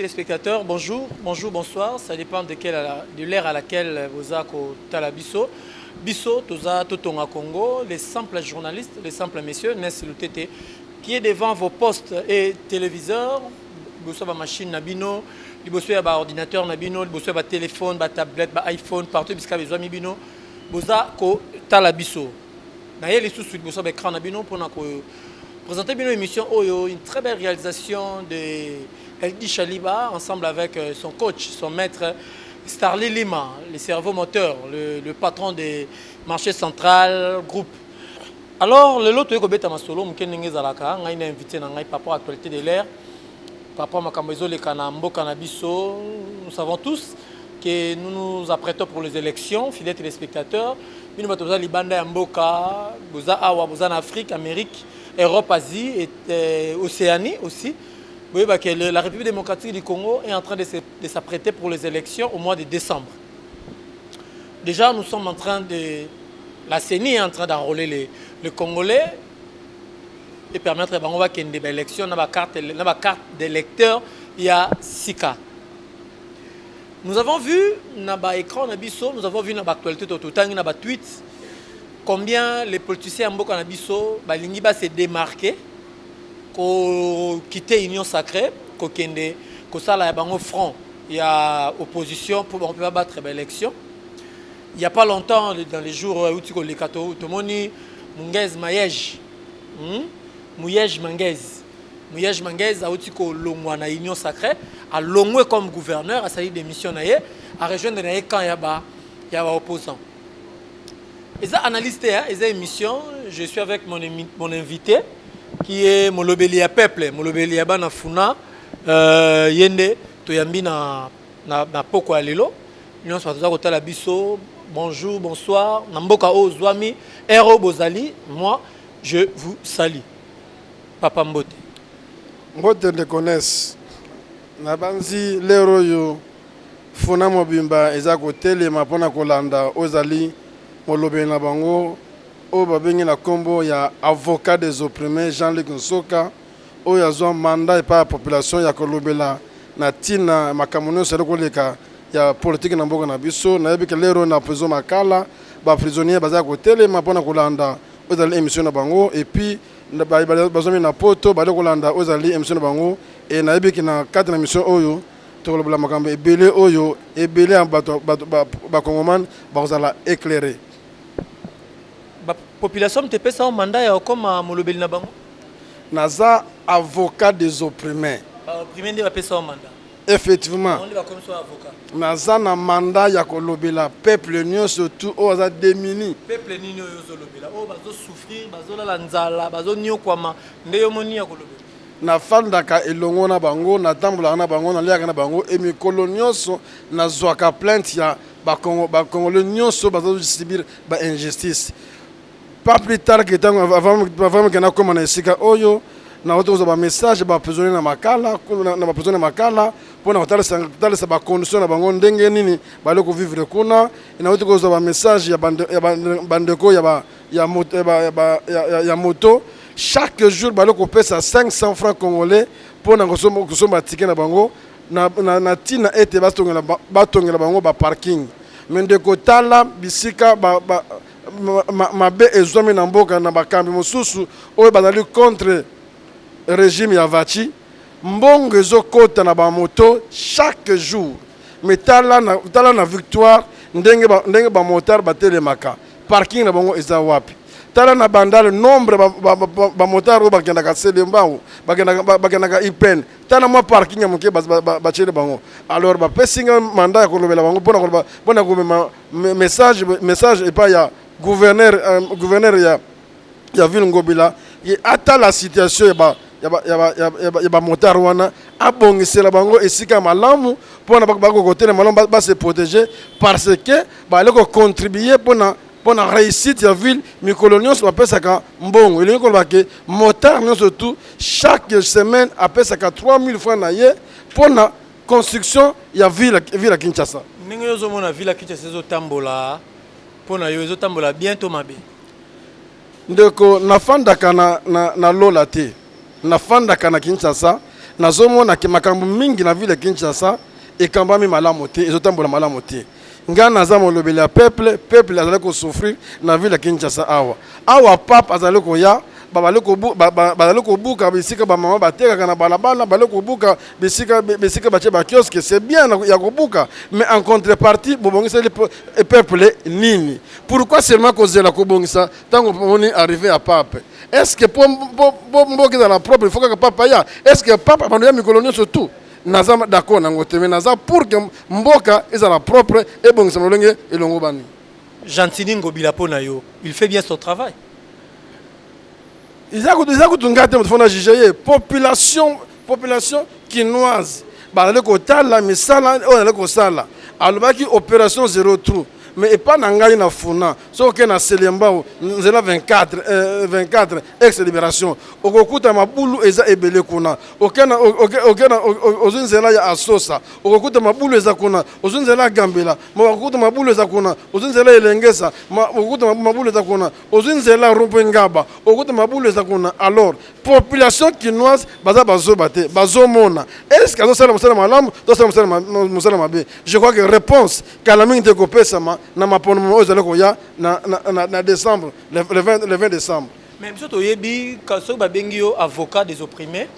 téléspectateurs, bonjour, bonjour, bonsoir. Ça dépend de l'ère à laquelle vous avez Talabiso. Bisso, Toza, Totonga Congo, les simples journalistes, les simples messieurs, Ness Lutete, qui est devant vos postes et téléviseurs, vous avez machine Nabino, vous avez ordinateur Nabino, vous avez téléphone, tablette, iPhone, partout, vous avez besoin de Nabino, vous avez Talabiso. D'ailleurs, les sous-suites, vous avez écran Nabino pour présenter une émission, une très belle réalisation de Eldi Chaliba, ensemble avec son coach, son maître Starly Lima, le cerveau moteur, le patron des marchés central groupe. Alors, le lot est masolo, je suis invité dans papa actualité de l'air, papa Makambezo le Kanambo Kanabiso. Nous savons tous que nous nous apprêtons pour les élections, fidèles téléspectateurs. Nous avons Libanda Mboka, en Afrique, Amérique, Europe, Asie et Océanie aussi. Vous voyez que la République démocratique du Congo est en train de s'apprêter pour les élections au mois de décembre. Déjà, nous sommes en train de... La CENI est en train d'enrôler les Congolais et permettre qu'il y ait des élections dans la carte d'électeur, il y a 6 cas. Nous avons vu dans l'écran, nous avons vu dans l'actualité, dans le tweet, combien les politiciens en Mboka Nabiso se démarquer, quitter l'Union sacrée, que ça là au front, il y a opposition pour on peut pas battre l'élection. Il n'y a pas longtemps, dans les jours où les Kato, Tomoni, Mungez Mayej, Muyej Mangez, Muyej Mangez a aussi longwa na Union sacrée, a longwe comme gouverneur, a sali des missions à rejoindre quand il y a opposant. Et ça analyste, et ça émission, je suis avec mon invité qui est Molobelia Peuple, Molobelia Banafuna, Yende, Toyambi na Poko Alilo. Nous sommes à la Bisso. Bonjour, bonsoir. Namboka Ozwami, Ero Bozali, moi, je vous salue. Papa Mbote. Mbote te connaissent. Nabanzi Leroyo, Funa Mobimba, Ezako Tele, Mapona Kolanda, Ozali, Molobe Nabango, O Babengi na Kombo, ya avocat des opprimés, Jean-Luc Nsoka, O Yazon mandat et pas la population, ya Kolobela, Natina, Makamono, Serokoleka. Il y a politique na mboka na biso na yebi ke lero na prison makala ba prisonnier baza ko telema pona kolanda ozali émission na bango et puis bazomi na poto ba kolanda ozali émission na bango et na yebi ke na cadre na mission oyo to kolobla makambo ebele oyo ebele bato ba kongoman ba kozala éclairer ba population te pesa mandat ya comme molobeli na bango naza avocat des opprimés ba opprimés de ba pesa mandat. Effectivement, naza na mandat ya kolobela peuple nyo surtout o za démuni. Peuple nyo yo lobela o bazo souffrir bazo la nzala bazo nyo kwama ndeyo moni ya kolobela. Na fandaka elongo na bango na tambola na bango na liaka na bango et mi kolonioso na zwaka plainte ya ba Congo le nyonso bazo subir ba injustice. Pas plus tard que tant avant que na koma na esika oyo na otoza ba message ba prisonnier na makala na ba prisonnier na makala pour na kotalisa ba condition na bango ndenge nini ba loko vivre kuna ina otoza ba message ya bandeko ya moto chaque jour ba loko pesa 500 francs congolais pour na kosomba ticket na bango na tina ete batongela bango ba parking mais ndeko tala bisika mabe ezwami na mboka na bakambi mosusu oyo bazali contre régime Yavachi, mbongo ezokota na ba moto chaque jour. Mais tala na victoire ndenge ba motar ba telemaka. Parking na bango eza wapi. Tala na bandale nombre ba motar ba kenda ka selembango, ba kenda ka ipen. Tala mo parking ya moke ba chele bango. Alors ba pesinga mandat ko lobela bango pona ko message et pas ya gouverneur ya ville Ngobila et ata la situation yaba motar wana abongisela bango esika malamu pona bako côté malamu ba se protéger parce que ba leko contribuer pona réussite ya ville mi coloniaux ba pesaka mbongo ile ko ba ke motar non surtout chaque semaine a pesaka 3000 francs na ye pona construction ya ville Kinshasa ningo yozo mona ville Kinshasa zo tambola pona yozo tambola bientôt mabe ndeko nafandaka na lola te nafandaka na Kinshasa nazomona ke makambo mingi na ville ya Kinshasa ekambami malamu te ezotambola malamu te nga naza molobeli ya peuple azali kosouffrir na ville ya Kinshasa awa pape azali koya bazali kobuka bisika bamama batekaka na balabala bazali kobuka bisika batie bakioske c'est bien ya kobuka mais en contrepartie bobongiseli peuple nini pourquoi seulement kozela kobongisa ntango pomoni arrivé à pape est-ce que mboka eza na propre il faut kaka pape aya est-ce que pape abando ya mikolo nyonso tout naza d'accord nango te mais naza pour que mboka ezala propre ebongisa molenge elongo bani. Gentini Ngobila pona yo il fait bien son travail. Ils ont population quinoise. Opération zéro trou. Mais pas n'angai na funa. Sauf que na Selembao, nous avons 24 ex-libération. Okokuta mabulu eza ebele kuna. Okena ozunzela ya asosa. Okokuta mabulu eza kuna. Ozunzela Gambela. Okokuta mabulu eza kuna. Ozunzela Elengesa. Okokuta mabulu eza kuna. Ozunzela Rumpengaba. Okokuta mabulu eza kuna. Alors, population quinoise baza bazobate, bazomona. Est-ce que ça musala malamu, ça musala mabe? Je crois que réponse kalaming te kopesama na mapono ozala koya na décembre le 20 décembre. Mais surtout yebi kaso ba bengio avocat des opprimés,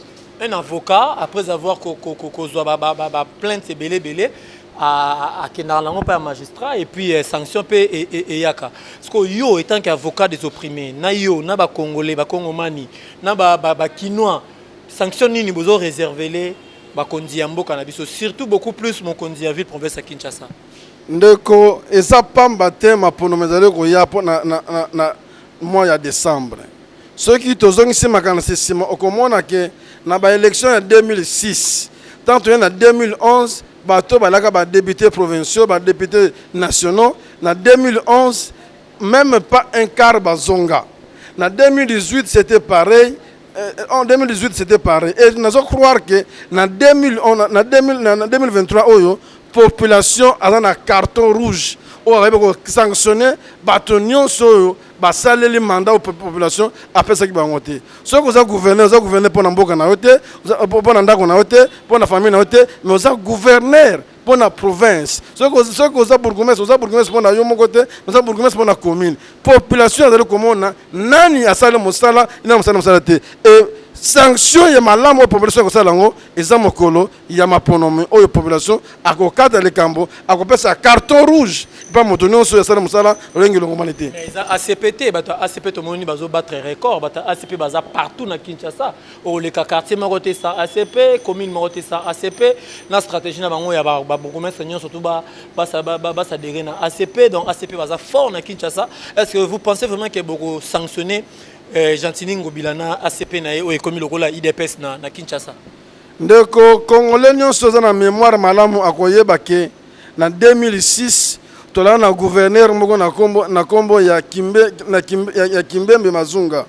un avocat après avoir kozwa ba plainte belé à Kenarlango par magistrat et puis sanction et yaka. Parce que yo étant qu'avocat des opprimés, na yo na ba congolais, ba congomani, na ba kinois, sanction nini bozo réserver les ba kondi ya mboka na biso, surtout beaucoup plus mon kondi ya ville province à Kinshasa. Ndeko eza pamba te mapono mezale koya po na mois ya décembre. Ceux qui tozongisi makanisi sima okomona ke na ba élection ya 2006, tant en 2011 bato balaka ba députés provinciaux, ba députés nationaux, na 2011 même pas un quart bazonga. Na 2018 c'était pareil. En 2018 c'était pareil. Et nous allons croire que na 2023 oyo population a un carton rouge ou avec sanctionné batonion so basale les mandats aux population après ça qui va monter. Ce que vous avez gouverné pour n'amboka na hote, pour n'andako na hote, pour na famille na hote, mais vous avez gouverneur pour la province. Ce que vous avez bourgmestre pour na yomo côté, vous avez bourgmestre pour la commune. Population de la commune nani asale mosala, ina mosala te. Et sanction ya malamu wa population ko salango eza mokolo ya maponome oyo population akokata le kambo akopesa carton rouge pas motonyo so ya sala musala lengi longo malite eza ACPT bata ACP to moni bazo battre record bata ACP baza partout na Kinshasa o le quartier marote sa ACP commune marote sa ACP na stratégie na bango ya ba bourgmestre nyon surtout ba sa déré na ACP donc ACP baza fort na Kinshasa. Est-ce que vous pensez vraiment que beaucoup sanctionner Gentini Ngobila na ACP na o ekomi lokola IDPS na Kinshasa? Ndeko Congolais nyonso za na mémoire malamu akoyeba ke na 2006 tola na gouverneur moko na kombo ya Kimbembe Mazunga.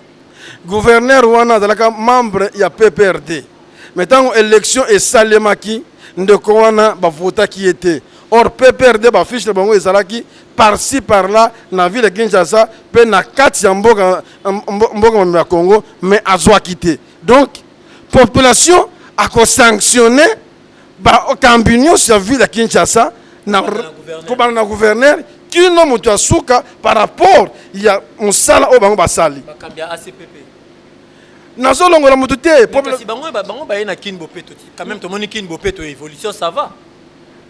Gouverneur wana azalaka membre ya PPRD. Mais tant élection et salemaki ndeko wana bavota qui était. Or PPRD ba fiche bango ezalaki par-ci par-là na ville de Kinshasa pe na kati ya mboka ya Congo mais azwa quitté. Donc population a sanctionné ba kambinyo sur ville de Kinshasa na gouverneur qui no mutu asuka par rapport ya musala o bango basali bakambia ACPP nazolongola mutu te population bango ba na Kinbo Peto quand même to moni Kinbo Peto évolution ça va.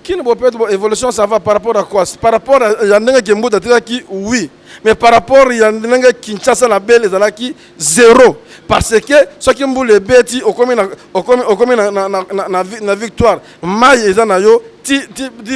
Qui ne peut pas être évolution, ça va par rapport à quoi? Par rapport à Yandenge Kembo qui oui. Mais par rapport à Yandenge Kinshasa la belle qui zéro. Parce que ce qui me les bêtis au commun na victoire. Maï et Zanayo, ti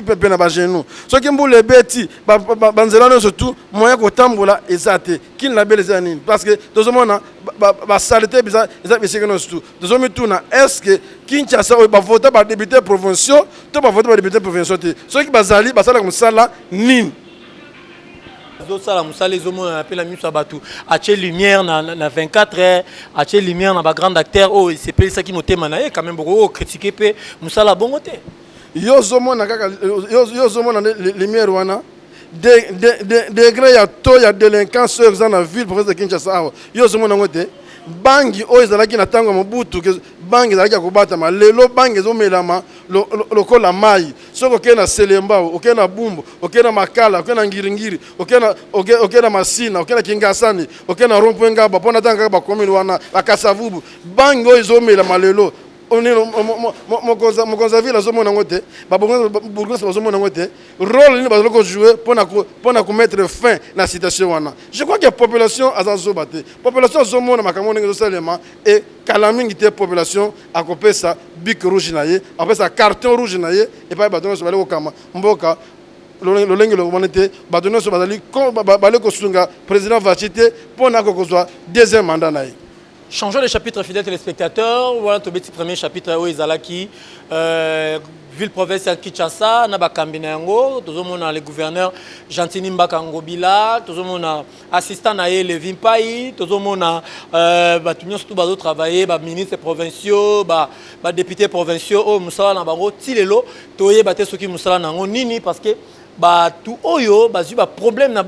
pepe na bagenou. Ce qui me les bêtis, banzelano surtout, moyen que tambola ezate. Qui la belle zanine. Parce que tout le monde ba saleté bizarre, ezate nous tout. Tout le monde est-ce que Kinshasa va voter par député provinciaux, tout va voter par député provinciaux. Ceux qui bazali, basala comme ça là, nin. Sala musala les hommes appellent la musa batu. Ache lumière na 24 heures, ache lumière na ba grand acteur. Oh, c'est pas ça qui nous témoigne quand même beaucoup critiquer pe musala bongote. Yo zomo na kaka yo zomo na lumière wana. Degré ya to ya délinquance dans la ville province de Kinshasa. Yo zomo na ngote. bangi oyo ezalaki na ntango ya Mobutu bangi ezalaki ya kobatama lelo bangi ezomelama lokola mai soki okei na Selembao okei na Bumbu okei na Makala okei na Ngiringiri okei na Masina okei na Kingasani okei na Rond-Point Ngaba mpo na ntango kaka bakomini wana bakasavubu bangi oyo ezomelama lelo mokonzi ya ville azomona yango te babourgmestre bazomona yango te rôle nini bazali kojouer mpona komettre fin na situation wana. Je crois que population aza zoba te population azomona makambo ndenge ezosalema e kala mingi te population akopesa bic rouge na ye akopesa carton rouge na ye epai bato nyonso bali kokama mboka lolenge lobomani te bato nyonso bali kosunga président Faci te mpona kokozwa deuxième mandat na ye. Changeons de chapitre, fidèles téléspectateurs. Voilà le petit premier chapitre où Izalaki, ville-province à Kinshasa, Nabakambi Nango, tout le monde le gouverneur Jantini Mbakangobila, tout le monde assistant à Levin Pai, tout le monde a travaillé, ministres provinciaux, députés provinciaux, oh Moussala Nabango, Tilelo, Toye Bate Soki Moussala Nango, Nini, parce que tout oyo bazu ba problème na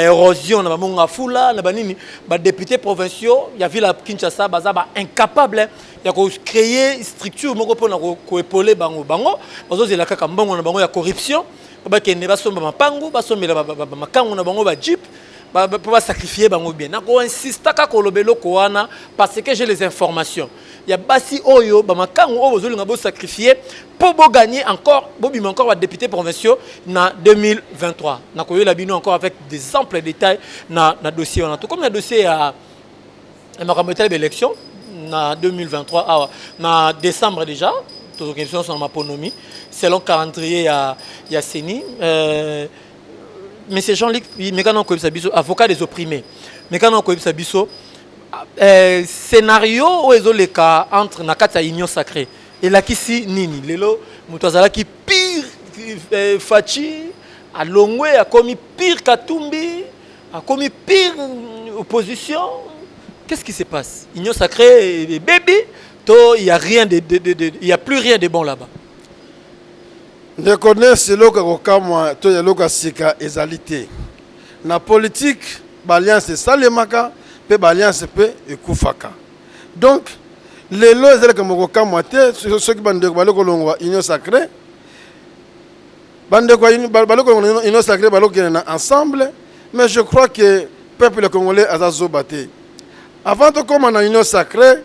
érosion na monga fula na banini ba députés provinciaux ya ville Kinshasa baza ba incapable ya ko créer structure moko pona ko épauler bango bazo zela kaka mbongo na bango ya corruption ba kende basomba mapangu basombela makango na bango ba jeep ba sacrifier bango bien na ko insista ka ko lobelo ko wana parce que j'ai les informations ya basi oyo ba makango oyo bozolinga bo sacrifier pour gagner encore bobima encore ba députés provinciaux na 2023 na ko yola bino encore avec des amples détails na dossier on a tout comme le dossier à makambo d'élection na 2023 na décembre déjà toutes les questions sont ma ponomie selon calendrier ya Seni Monsieur Jean-Luc Mekano Kobisabiso avocat des opprimés Mekano Kobisabiso scénario où ils ont les cas entre Nakata et Union Sacrée et là qui nini lelo mutazala qui pire Faci a Longwe a commis pire Katumbi a commis pire opposition. Qu'est-ce qui se passe? Union Sacrée et bébé il y a rien il y a plus rien de bon là-bas. Je connais ce loka kokama to ya loka sika ezalité. Na politique balliance salemaka pe balliance pe ekufaka. Donc les lois ezalaka mokokama te ceux qui bande baloko longwa Union Sacrée bande ko baloko Union Sacrée baloko na ensemble mais je crois que peuple congolais azazoba te. Avant de commencer na Union Sacrée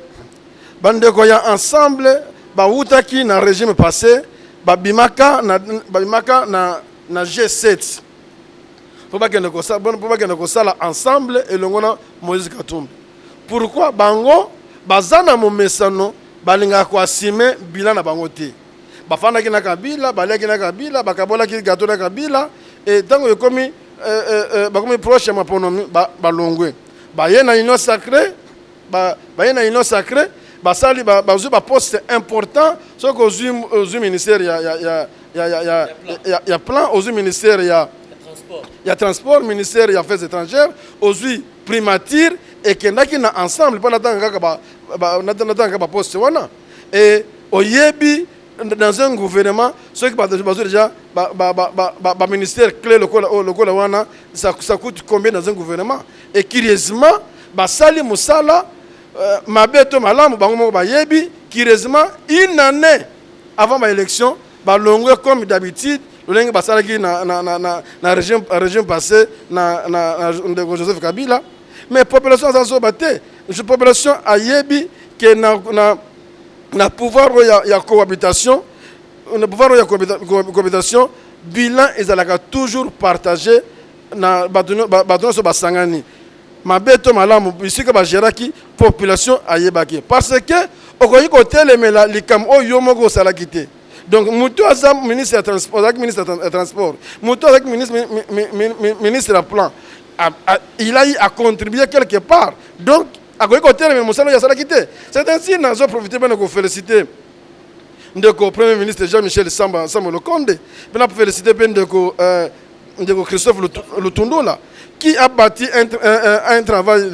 bande ko ya ensemble ba utaki na régime passé babimaka na G7 pour pas que ça ensemble et longona Moïse Katumbi. Pourquoi bango bazana momesano balinga ko assumer bilan na bango te bafana kina Kabila balaki na Kabila bakabola ki gato na Kabila et tango yokomi bakomi proche ma ponomi balongwe baye na Union Sacrée baye na Union Sacrée basali bazu ba poste important so ko zu ministère ya plan aux ministère ya transport ministère ya affaires étrangères aux primature et kendaki na ensemble pendant tanga ba poste wana et oyebi dans un gouvernement ceux qui bazu déjà ba ministère clé lokola wana ça coûte combien dans un gouvernement et curieusement basali musala mabeto malamu bango moko bayebi curieusement une année avant ma élection balongwe comme d'habitude lolenge basalaki na régime passé na Joseph Kabila mais population azazo bate je population ayebi que na pouvoir ya cohabitation na pouvoir ya cohabitation bilan ezalaka toujours partagé na bato so basangani mabeto malamu bisika bageraki population ayebaki parce que okoyi kotelemela likam oyo moko osalaki te. Donc mutu aza ministre ya transport avec ministre ya transport mutu avec ministre ya plan il a eu à contribuer quelque part donc akoyi kotelemela mosala ya salaki te. C'est ainsi nazo profiter bana ko féliciter ndeko premier ministre Jean-Michel Samba Lokonde bana féliciter ndeko Christophe Lutundula qui a bâti un travail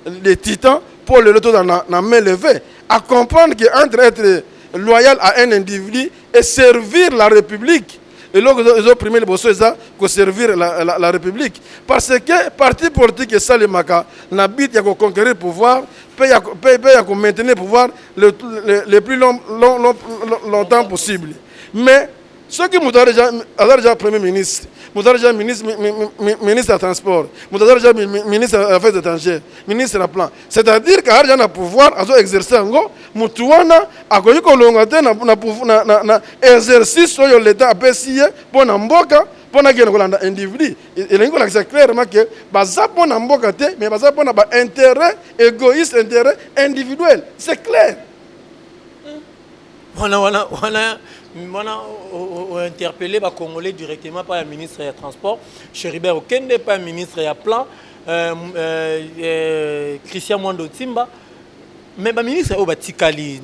de titan pour le retour dans la main levée, à comprendre qu'entre être loyal à un individu et servir la République, et là ils ont primé les bossos ça pour servir la République parce que parti politique et ça les maka n'habite à conquérir le pouvoir paye à maintenir le pouvoir le plus longtemps possible mais ceux qui m'ont déjà premier ministre, m'ont déjà ministre de transport, m'ont déjà ministre des affaires étrangères, ministre de la plan. C'est-à-dire qu'il y a un pouvoir à exercer en gros, Moutouana a connu qu'on a exercice sur l'État à Pessie pour n'importe pour un individu. Et c'est clairement que ça pour n'importe mais ça pour un intérêt égoïste, intérêt individuel. C'est clair. Voilà. On a interpellé les Congolais directement par le ministre des Transports, Chéribert Okende, par le ministre des Plans, Christian Mwando Timba. Mais le ministre est Batikali,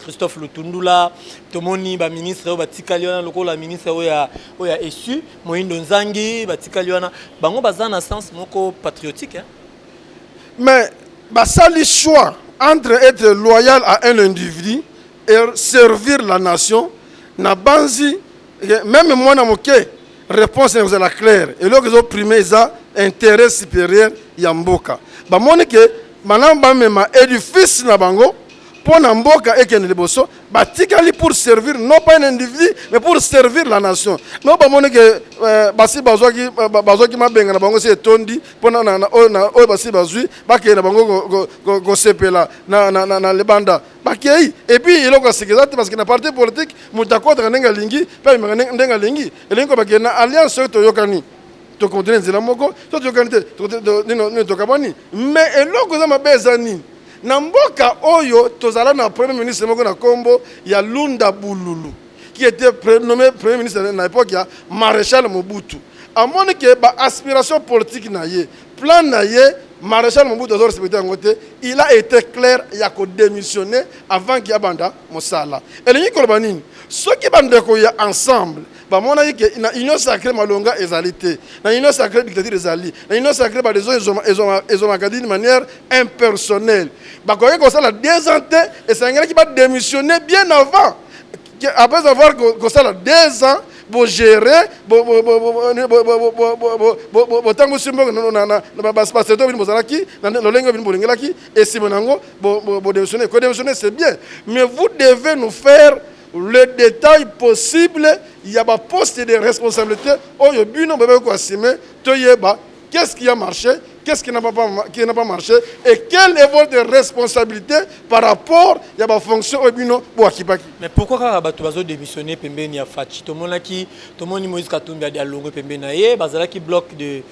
Christophe Lutundula, le ministre est Batikali, le ministre est Essu, Moïndo Nzangi, Batikali, Bango Bazan a un sens patriotique. Mais ça le choix entre être loyal à un individu et servir la nation. Na banzi même moi na moke réponse est la claire et là qu'ils ont primé ça intérêt supérieur ya mboka ba moni que manam ba mema édifice na bango pour na mboka et ken liboso ba tikali pour servir non pas un individu mais pour servir la nation non ba moni que basi bazoki mabenga na bango c'est tondi pour na basi bazui ba ke na bango go sepela na lebanda et puis il a sécurité parce que na parti politique mutako tanga lingi pa ndenga lingi elingo ba ke na alliance to yokani to continuer nzela moko to yokani to kabani mais eloko za mabezani na mboka oyo tozala na premier ministre moko na Kombo ya Lunda Bululu qui était nommé premier ministre na l'époque ya Maréchal Mobutu amoni ke ba aspiration politique na ye plan na ye Maréchal Mobutu a respecté en côté, il a été clair, il a démissionné avant qu'il y ait Banda Moussala. Et les Nikolbanine, ceux qui sont ensemble, mon avis que l'union sacrée Malonga est alité, l'union sacrée dictature est ali, l'union sacrée par des gens ils ont de manière impersonnelle. Quand ils ont la désanté et c'est un gars qui va démissionner bien avant, après avoir que ça 2 ans. Pour gérer tango simbo na pasteur to bozalaki na lolengo bin bolengelaki et simonango démissionner c'est bien mais vous devez nous faire le détail possible il y a pas poste de responsabilité oyo bino bebe ko assumer to yeba qu'est-ce qui a marché qu'est-ce qui n'a pas marché et quelle est votre responsabilité par rapport à la fonction obino boakipaki. Mais pourquoi quand bato bazo démissionner pembeni ya Fachi to monaki to moni Moïse Katumbi a dialogue pembeni na ye bazalaki bloc de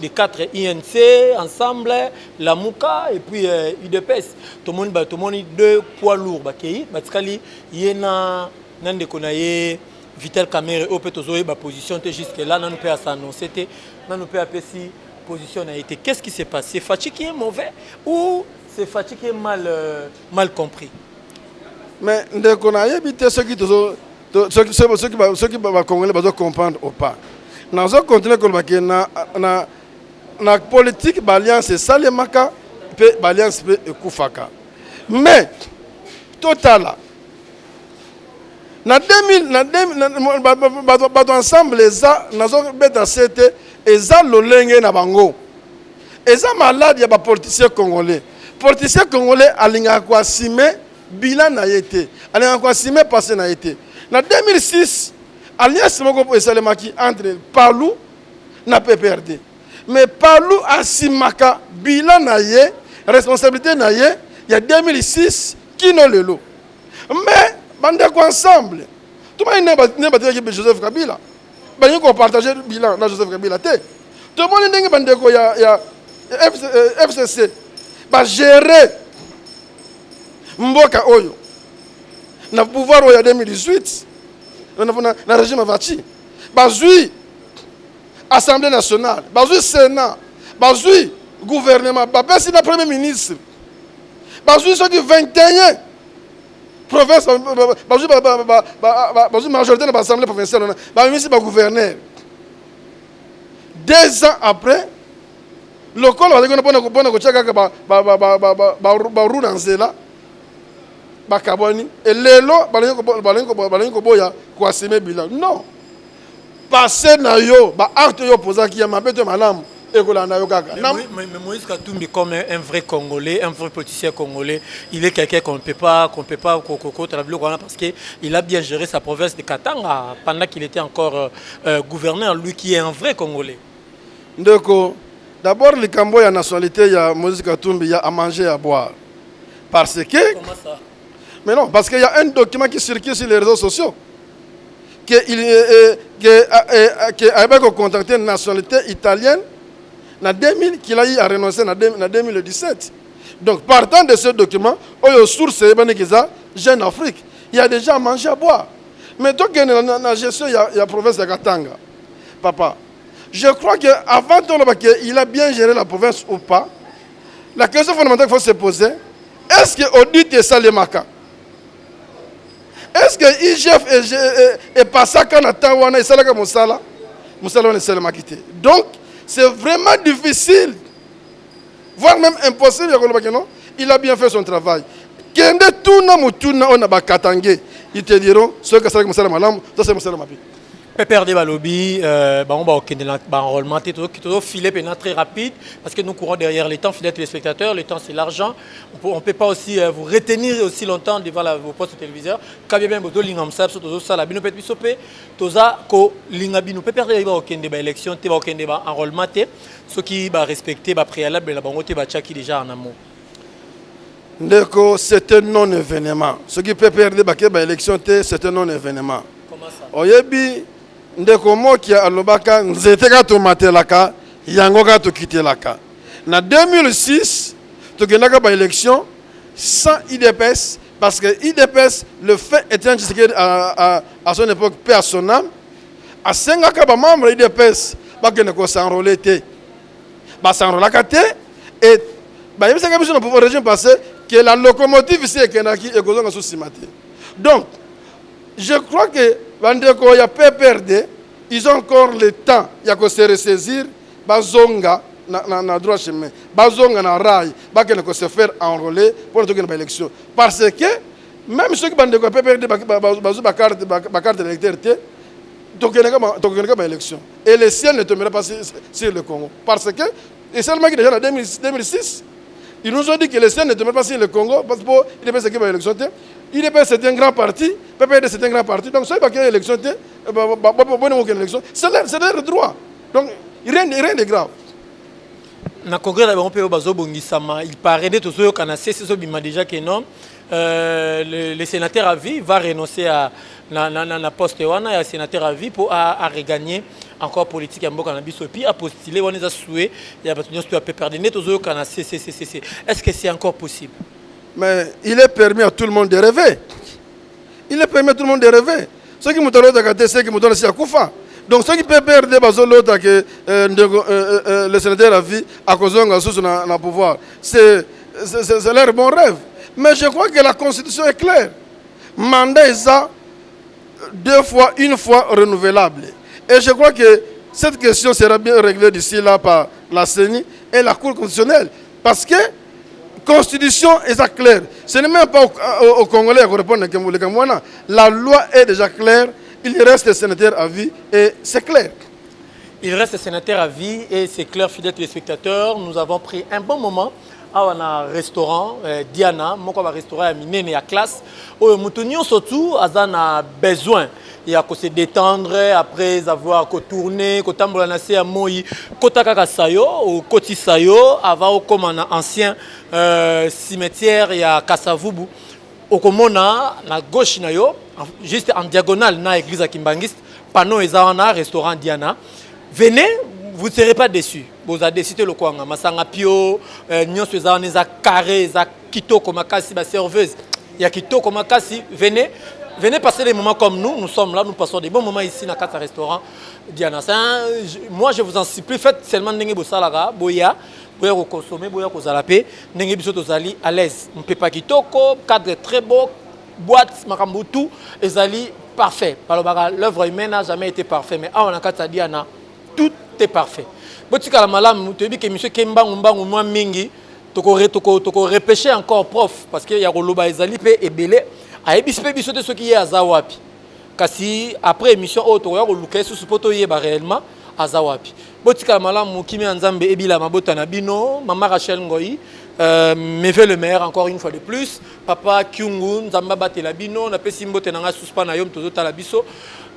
4 INC ensemble la Muka et puis UDPS to moni 2 poids lourds bakei batikali yena nande konaye Vital Kamerhe au peut ozoye ba position jusque là nan peut s'annoncer nan peut apesi position a été. Qu'est-ce qui s'est passé? C'est Fachi qui est mauvais ou c'est Fachi qui est mal compris? Mais ceux qui vont comprendre ou pas. Nous allons continuer à la politique, l'alliance c'est ça, l'alliance c'est Koufaka. Mais, total, dans 2000, ensemble, nous avons fait et ça lolenge na bango et ça malade ya ba politiciens congolais alinga kwa sime bilan na yete alinga kwa sime passé na yete na 2006 alliance moko esalemaki entre Palou na PPRD mais Palou asimaka bilan na ye responsabilité na ye il y a 2006 kino lelo mais bande ko ensemble tout le monde ne pas Joseph Kabila ils ont partagé le bilan dans Joseph Kabila. Tout le monde a FCC. Va gérer Mboka Oyo. Le pouvoir en 2018. Dans le régime Vachi. Bazui Assemblée nationale. Bazui Sénat. Bazui gouvernement. Bazui le Premier ministre. Bazui ceux qui 21. Province, majorité de l'Assemblée provinciale, le gouverneur. 2 ans après, le col va dire et non. passé na yo ba acte yo posa ki ya mabeto malamu ekola na yo kaka. Mais Moïse Katumbi comme un vrai Congolais, un vrai politicien congolais, il est quelqu'un qu'on ne peut pas parce qu'il a bien géré sa province de Katanga pendant qu'il était encore gouverneur, lui qui est un vrai Congolais. Ndeko, d'abord le Cambo ya nationalité ya Moïse Katumbi ya à manger et à boire. Parce que Comment ça? Mais non, parce qu'il y a un document qui circule sur les réseaux sociaux qui avait contacté une nationalité italienne en 2000, qu'il a eu à renoncer en 2017. Donc, partant de ce document, aux sources Jeune Afrique, il y a déjà à manger à boire. Mais donc, dans la gestion, il y a la province de Katanga. Papa, je crois qu'avant qu'il a bien géré la province ou pas, la question fondamentale qu'il faut se poser, est-ce que Audit et Salemaka, est-ce que IGF est passé quand on a Tawana et Salaka Moussala et Salemakité? Donc, c'est vraiment difficile, voire même impossible. Il a bien fait son travail. Kende tuna mutuna on a bakatangé. Ils te diront ce que c'est Moussala Malam, ça c'est Moussala Mapi. PPRD Balobi, on va enrôlement, filet très rapide, parce que nous courons derrière les temps, fidèles téléspectateurs, le temps c'est l'argent. On ne peut pas aussi vous retenir aussi longtemps devant vos postes de téléviseurs. Quand bien même, vous lingam sab, vous sala, bino pet bisope, toza ko lingabino PPRD va aucun débat élection, te va aucun débat enrôlement, ceux qui va respecter, va préalable, la bangote va tchaki déjà en amont. Ndeko, c'est un non-événement. Ce qui PPRD va élection, c'est un non-événement. Comment ça? Oyebi, ndeko moki alobaka nzete ka to matelaka yango ka to kitelaka. Na 2006 to genaka ba élection sans IDPS parce que IDPS le fait étant à son époque paix à son âme a sengaka ba membre IDPS ba kene ko s'enrôler té ba s'enrôlaka té et ba yebisa ka biso na pouvoir régime passé que la locomotive ici ekenaki ekozonga sous simate. Donc je crois que Bandeko ya PPRD, ils ont encore le temps de se ressaisir, bazonga na droit chemin, bazonga na rail, de se faire enrôler pour l'élection. Parce que même ceux qui Bandeko ya PPRD bazou ba carte d'électeur, tu élection. Et le ciel ne tombera pas sur le Congo. Parce que, et seulement que déjà en 2006, ils nous ont dit que le ciel ne tombera pas sur le Congo, parce qu'il y a une élection. IDPS c'est un grand parti, PPRD c'est un grand parti, donc si il y a une élection, c'est leur droit. Donc rien de grave. Dans le congrès, il paraît que déjà que non. Le sénateur à vie va renoncer à la poste et le sénateur à vie pour regagner encore politique en Bokanabiso et puis à postuler, on est à souhait, il y a à PPRD. Est-ce que c'est encore possible? Mais il est permis à tout le monde de rêver. Il est permis à tout le monde de rêver. Ceux qui m'ont donné ceux qui m'ont donné à Koufa. Donc ceux qui peuvent perdre que le sénateur a vu à cause d'un pouvoir, c'est leur bon rêve. Mais je crois que la constitution est claire. Mandat est ça une fois renouvelable. Et je crois que cette question sera bien réglée d'ici là par la CENI et la Cour constitutionnelle. Parce que Constitution est claire. Ce n'est même pas aux Congolais à répondre à la loi est déjà claire. Il reste sénateur à vie et c'est clair. Il reste sénateur à vie et c'est clair, fidèles téléspectateurs. Nous avons pris un bon moment à un restaurant, Diana, mon restaurant à Minene à classe. Nous surtout, a besoin. Il y a se détendre après avoir tourné, tambolanase à Moï, Kotakaka Sayo ou Koti Sayo, avant comme un ancien cimetière, il y a Kassavubu. Au Komona, à gauche, juste en diagonale, na l'église à Kimbangiste, panneau et un restaurant Diana. Venez, vous ne serez pas déçus. Vous avez décidé le Kwanga, Masanga Pio, Nyon Suezaneza Carré, Kitoko Makasi, ma serveuse. Il y a Kitoko Makasi, venez. Venez passer des moments comme nous sommes là, nous passons des bons moments ici dans le restaurant Diana. Moi je vous en supplie, faites seulement Ndenge Bosalaga, Boya, Boya vous consommez, Boya vous allez Ndenge Bisotozali à l'aise. On ne peut pas kitoko, cadre très beau, boîte, Makambutu, Ezali parfait. L'œuvre humaine n'a jamais été parfaite, mais à Wanakata Diana, tout est parfait. Botika la malam, tu dis que M. Kemba Mba ou Mingi, tu repêcher encore prof, parce qu'il y a Roloba Ezali et Belé. Aïe bispe biso de ce qui est à Zawapi. kasi après émission auto ya ko luka sous poto yeba réellement azawapi botika malamu kimi nzambe ebila mabota na bino mama Rachel Ngoyi Meve le maire encore une fois de plus papa Kyungu nzamba batela bino na pesi mbote na nga suspa na yom tozota la biso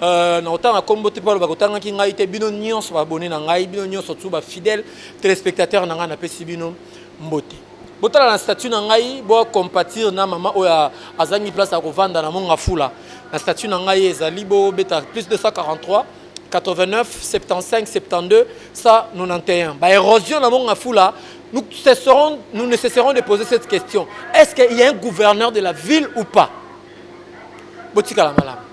na otanga kombote palo bakotanga ki ngai te bino nyonso ba abonné na ngai bino nyonso tu ba fidèle téléspectateur na nga na pesi bino mbote botala na statut na ngai bo compatir na mama oya azangi place à kovanda na monga fula na statut na ngai ezali bo beta plus de 143 89 75 72 191 ba érosion na monga fula. Nous ne cesserons de poser cette question. Est-ce qu'il y a un gouverneur de la ville ou pas? Botika la malade.